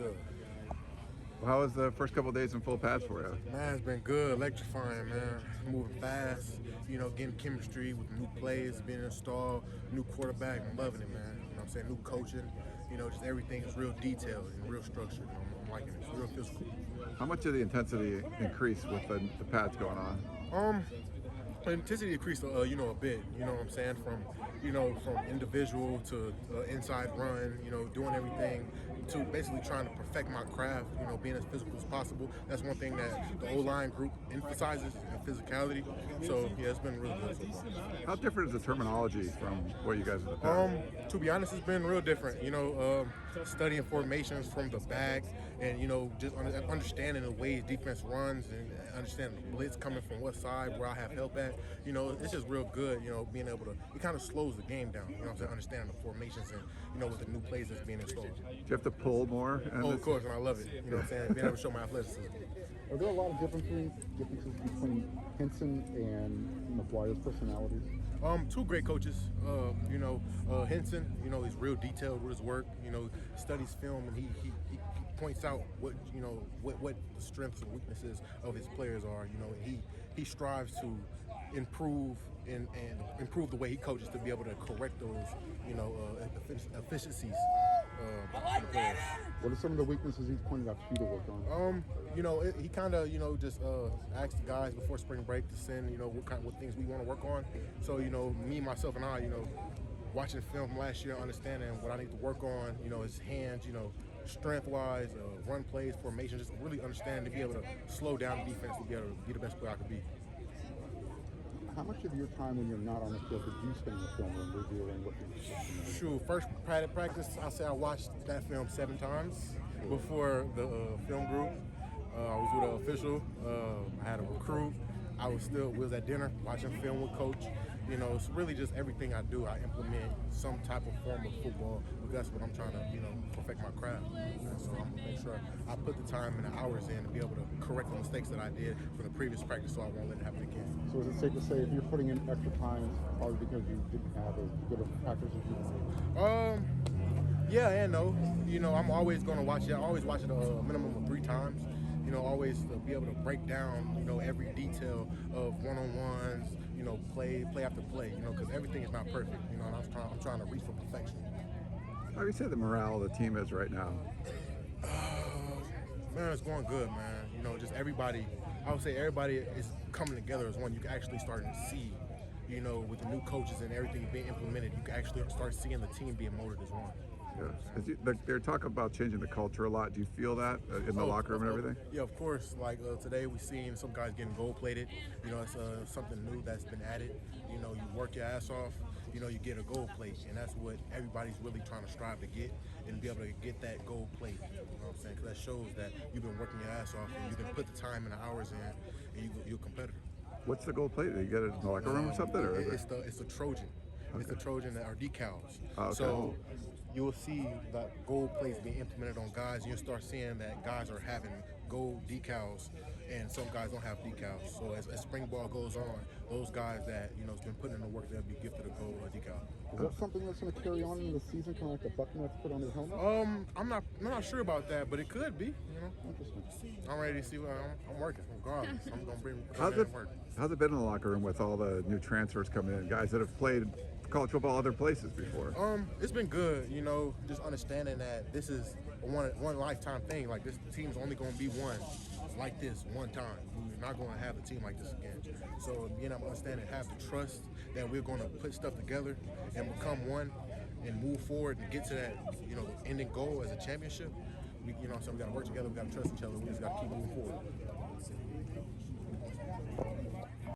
good. Well, how was the first couple of days in full pads for you? Man, it's been good, electrifying, man. Moving fast, getting chemistry with new plays being installed, new quarterback. I'm loving it, man. You know what I'm saying? New coaching, just everything is real detailed and real structured. I'm liking it. It's real physical. How much did the intensity increase with the pads going on? The intensity increased, a bit. You know what I'm saying? From individual to inside run. Doing everything to basically trying to perfect my craft. Being as physical as possible. That's one thing that the O-line group emphasizes, physicality. So yeah, it's been really good so far. How different is the terminology from what you guys have done? To be honest, it's been real different. Studying formations from the back, and just understanding the way defense runs, and understanding the blitz coming from what side, where I have help at. It's just real good. Being able to, it kind of slows the game down. Understanding the formations and with the new plays that's being installed. Do you have to pull more? Of course, and I love it. Being able to show my athleticism. Are there a lot of differences between Henson and McGuire's personalities? Two great coaches. Henson, he's real detailed with his work. Studies film, and he points out what the strengths and weaknesses of his players are. He strives to improve and improve the way he coaches to be able to correct those efficiencies. What are some of the weaknesses he's pointed out to you to work on? He kind of just asked the guys before spring break to send what things we want to work on. So me, myself, and I watching film from last year, understanding what I need to work on. His hands, strength-wise, run plays, formation, just really understanding to be able to slow down the defense to be able to be the best player I could be. How much of your time when you're not on the field did you spend in the film room reviewing what you're Sure. First practice, I say I watched that film 7 times before the film group. I was with an official. I had a recruit. We was at dinner watching film with coach. It's really just everything I do. I implement some type of form of football because that's what I'm trying to, perfect my craft. So I'm gonna make sure I put the time and the hours in to be able to correct the mistakes that I did from the previous practice, so I won't let it happen again. So is it safe to say if you're putting in extra time, it's probably because you didn't have as good of practice as you wanted? Yeah and no. I'm always going to watch it. I always watch it a minimum of 3 times. Always to be able to break down, every detail of one-on-ones, play after play, because everything is not perfect, and I'm trying to reach for perfection. How do you say the morale of the team is right now? Man, it's going good, man. Just everybody, I would say everybody is coming together as one. You can actually start to see, with the new coaches and everything being implemented, you can actually start seeing the team being molded as one. Yeah, they're talking about changing the culture a lot. Do you feel that in the locker room and everything? Yeah, of course. Like today, we've seen some guys getting gold-plated. It's something new that's been added. You work your ass off. You get a gold plate, and that's what everybody's really trying to strive to get, and be able to get that gold plate. You know what I'm saying? Because that shows that you've been working your ass off, and you can put the time and the hours in, and you're a competitor. What's the gold plate? Do you get it in the locker room or something? Or it's the Trojan. Okay. It's the Trojan that are decals. Okay. So you will see that gold plates being implemented on guys. You'll start seeing that guys are having gold decals, and some guys don't have decals. So as spring ball goes on, those guys that has been putting in the work, they'll be gifted a gold decal. Is that something that's going to carry on in the season, kind of like the button that's put on his helmet? I'm not sure about that, but it could be. Interesting. I'm ready to see what I'm working. Regardless, I'm going to bring work. How's it been in the locker room with all the new transfers coming in, guys that have played college football other places before? It's been good, just understanding that this is a one lifetime thing. Like, this team's only going to be one like this one time. We're not going to have a team like this again. So being able to understand and have the trust that we're going to put stuff together and become one and move forward and get to that, ending goal as a championship. So we got to work together. We got to trust each other. We just got to keep moving forward.